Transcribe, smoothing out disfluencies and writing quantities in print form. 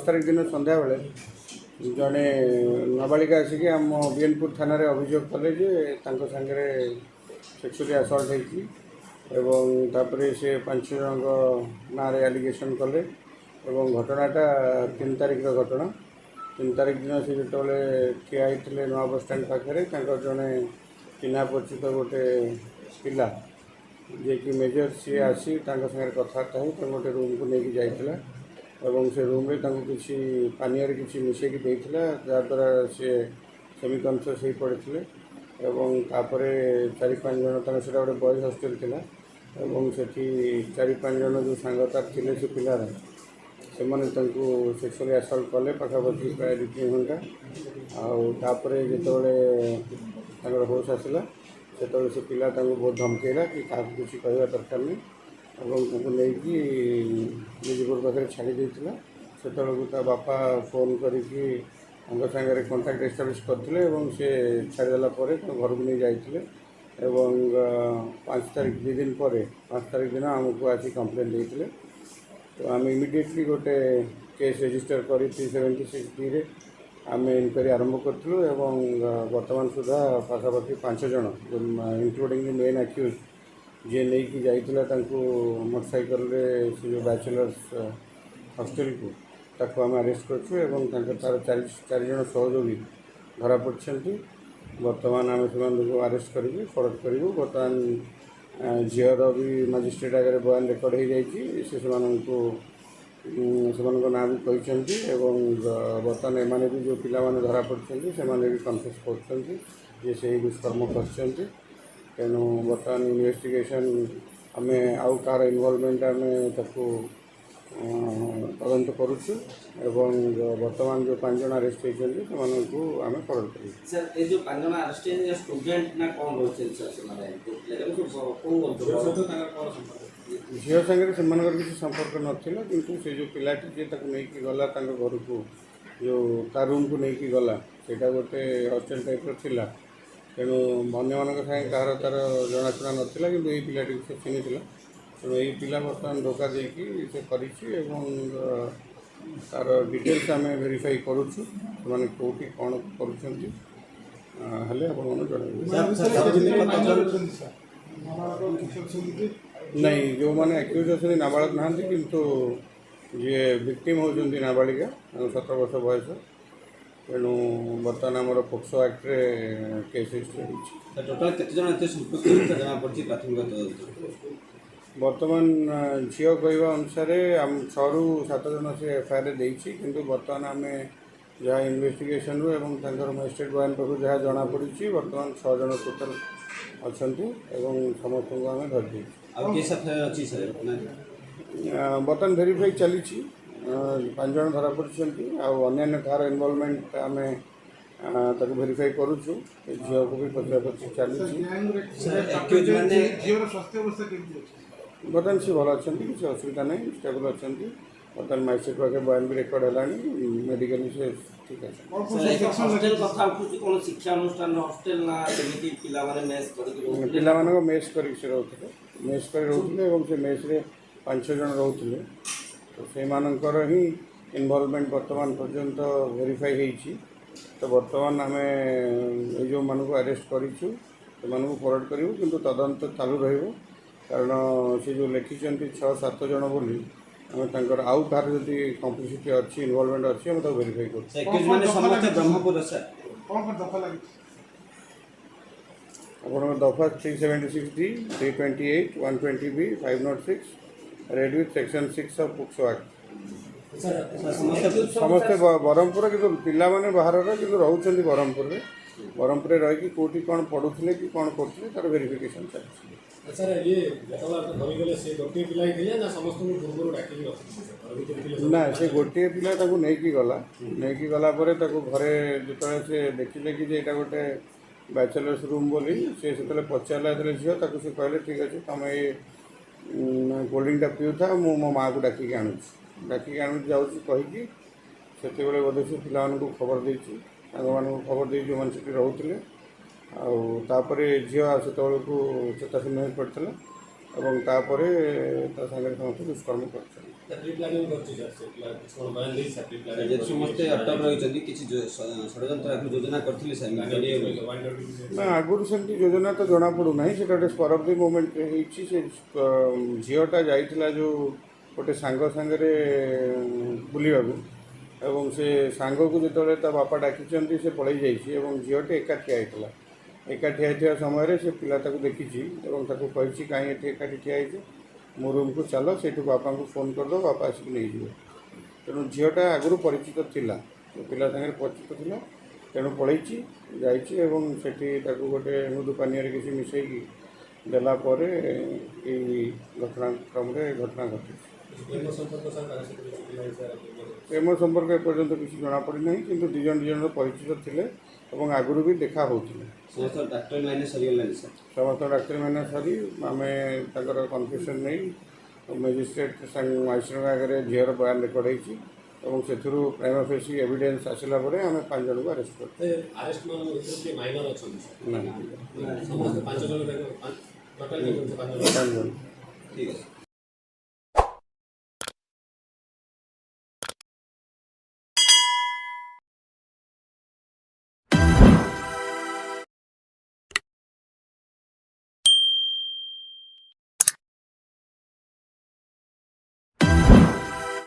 तारीख दिन संध्या बेले जड़े नाबालिका आसिक आम बीएनपुर थाना अभियोग कले सांगे सेक्सुअली असल्ट होपर से 5 जन ना एलिगेशन कले घटनाटा 3 तारीख घटना 3 तारीख दिन से जो ठिया होते नुआ बस स्टाण पाखे जड़े चिन्हा परिचित गोटे पिला जे कि मेजर सी आसी सागे कथबार्ता हो गोटे रूम को लेकिन जाइला से रूम रे किसी पानी किसी मिसेक देता जहाँद्वारा सी सेमी कनसीयस हो पड़े तापर 4-5 जन से गोटे बॉयज हॉस्टल थी से 4-5 जन जो सांगतार थे से पिलार से सेक्सुअली असल्ट कले पाखापाखि प्राय 2-3 घंटा आउे जो होश आसला से पिला बहुत धमकेला कि क्या किसी कहवा दरकार नहीं निजपुर पाखे छाड़ी देता से बापा फोन करके सागर कंटाक्ट एस्टाब्लीश करते से छाड़देला घर को नहीं जाते 5 तारीख 2 दिन पर 5 तारीख दिन आमको आसी कंप्लेन देते तो आम इमिडिएटली गोटे केस रजिस्टर कर 376D आम इनक्वारी आरंभ करूँ बर्तमान सुधा पाखापाखि 5 जन इंक्लूडिंग द मेन अक्यूज जी नहीं जाइला मोटरसाइकल से जो बैचलर्स हॉस्टल को ताको आम अरेस्ट कर तार 4 जन सहयोगी धरा पड़ते बर्तमान आम से अरेस्ट करके फरवर्ड करूँ बर्तमान झीर भी मजिस्ट्रेट आगे बयान रेकर्ड हो जाए ना भी कहते बर्तमान एमाने भी जो पिला माने धरा पड़ते से भी कन्फेस कर से दुष्कर्म कर तेणु बर्तमान इन्वेस्टिगेशन आम आउ कार इनवॉल्वमेंट आम तदंत करुचु बर्तमान जो 5 जन अरेस्ट होती आम फरवर्ड कर सर ये जो 5 जन अरेस्ट है स्टूडेंट ना कौन रोचे सर झील सागर से किसी संपर्क नाला किंतु से जो पिलाटी जी नहीं गला घर को जो ता रूम को लेकिन गला सेटा गोटे हॉस्टल टाइप थिला तेणु अन्य मान सागे कह तार जनाशुना नाला कि ये पिलाटी से चिन्ही तेणु यही पिला बर्तमान धोखा देकी से कर तार डिटेल्स आम वेरीफाई करुचु से कौटी कौन करें नहीं जो मैंने एक्यूज अच्छे नाबालक ना किंतु जी विक्टिम होती नाबालिका 17 वर्ष बयस तेणु बर्तमान आमर पोक्सो एक्ट रे केस रजिस्टर टोटाल केते जन एते संपर्क जना पड़छि प्राथमिक बर्तमान झील कहवा अनुसार आम 6 ରୁ 7 जन से एफआईआर देती किंतु बर्तमान आम जहाँ इन्वेस्टिगेशन रू मजिस्ट्रेट बयान पाखु जहाँ जना पड़ी बर्तमान 6 जन टोटाल अच्छा समस्त को आम धरदे बर्तमान भेरीफाई चली 5 जन धरा पड़ते अन्य कार इनवॉल्वमेंट आम भेरीफाई करुचु झील को भी पचरा पचि चली बर्तमान सी भल अच्छा किसी असुविधा नहीं स्टेबल अच्छा बर्तमान मजिस्ट्रेट पाखे बयान भी रेकर्ड है मेडिकल से ठीक है पिला मेस कर रोते मेस कर रोते मेस रे 5 जन रोते तो से मानकर ही इनवॉल्वमेंट बर्तमान पर्यंत वेरीफाई होती तो बर्तमान आम जो मानक अरेस्ट करूँ से फरवर्ड करूँ किंतु तदंत चालू रही कारण से जो लिखिं 6-7 जन बोली आम आउ कार जदि कम्प्लिसिटी अच्छी इनवॉल्वमेंट अच्छी आम वेरीफाई कर दफा 376D 328 120B 506 red with section 6 of POCSO act समस्ते ब्रह्मपुर कि पिला माने बाहर कि रोचे ब्रह्मपुर रही कौटी कौन पढ़ुले कि कौन करते तार वेरिफिकेशन चलती ना से गोटे पिला नहीं गला नहीं गला घरे जो से देखिले कि यहाँ गोटे बैचलर्स रूम बोली से पचारा झील से कहले ठीक अच्छे तुम ये कोल्ड ड्रिंक पीऊा मो माँ को डाकिक आणु जाऊँ कहीकि से बोधे से पिला खबर देती खबर दे जो मैंने रोते आउे झील से चेताशून्य हो पड़ता ଏବଂ ତାପରେ ତା ସାଙ୍ଗରେ ସମସ୍ତେ ଦୁଷ୍କର୍ମ କରିଛନ୍ତି। ଯେ ସମସ୍ତେ ଅଟକ ରହିଛନ୍ତି କିଛି ଷଡ଼ଯନ୍ତ୍ର ଆଗରୁ ଯୋଜନା କରିଥିଲେ ସାର୍ ନା ଆଗରୁ ସେମିତି ଯୋଜନା ତ ଜଣାପଡ଼ୁନାହିଁ, ସେଟା ଗୋଟେ ସ୍ପର ଅଫ୍ ଦି ମୋମେଣ୍ଟରେ ହେଇଛି। ସେ ଝିଅଟା ଯାଇଥିଲା ଯେଉଁ ଗୋଟେ ସାଙ୍ଗ ସାଙ୍ଗରେ ବୁଲିବାକୁ, ଏବଂ ସେ ସାଙ୍ଗକୁ ଯେତେବେଳେ ତା ବାପା ଡାକିଛନ୍ତି ସେ ପଳେଇ ଯାଇଛି ଏବଂ ଝିଅଟି ଏକା ଠିଆ ହେଇଥିଲା। ଏକା ଠିଆ ହେଇଥିବା ସମୟରେ ସେ ପିଲା ତାକୁ ଦେଖିଛି ଏବଂ ତାକୁ କହିଛି କାହିଁ ଏଠି ଏକାଠି ଠିଆ ହେଇଛି, ମୋ ରୁମ୍କୁ ଚାଲ, ସେଇଠୁ ବାପାଙ୍କୁ ଫୋନ୍ କରିଦେବ, ବାପା ଆସିକି ନେଇଯିବେ। ତେଣୁ ଝିଅଟା ଆଗରୁ ପରିଚିତ ଥିଲା, ସେ ପିଲା ସାଙ୍ଗରେ ପରିଚିତ ଥିଲା, ତେଣୁ ପଳେଇଛି, ଯାଇଛି ଏବଂ ସେଠି ତାକୁ ଗୋଟେ ମୃଦୁ ପାନୀୟରେ କିଛି ମିଶାଇକି ଦେଲା ପରେ ଏଇ ଘଟଣାକ୍ରମରେ ଘଟଣା ଘଟିଛି। ପ୍ରେମ ସମ୍ପର୍କ ଏପର୍ଯ୍ୟନ୍ତ କିଛି ଜଣାପଡ଼ିନାହିଁ, କିନ୍ତୁ ଦୁଇ ଜଣର ପରିଚିତ ଥିଲେ ଏବଂ ଆଗରୁ ବି ଦେଖା ହେଉଥିଲେ। ସମସ୍ତ ଡାକ୍ତର ଲାଇନେ ସରିଗଲାଣି ସାର୍। ସମସ୍ତ ଡାକ୍ତରୀମାନେ ସରି ଆମେ ତାଙ୍କର କନଫେସନ୍ ନେଇ ମ୍ୟାଜିଷ୍ଟ୍ରେଟ୍ ମାଜିଷ୍ଟ୍ରେଟ୍ଙ୍କ ଆଗରେ ଝିଅର ବୟାନ ରେକର୍ଡ଼ ହେଇଛି ଏବଂ ସେଥିରୁ ପ୍ରାଇମା ଫେସି ଏଭିଡେନ୍ସ ଆସିଲା ପରେ ଆମେ 5 ଜଣଙ୍କୁ ଆରେଷ୍ଟ କରିଛୁ। ଠିକ୍ ଅଛି।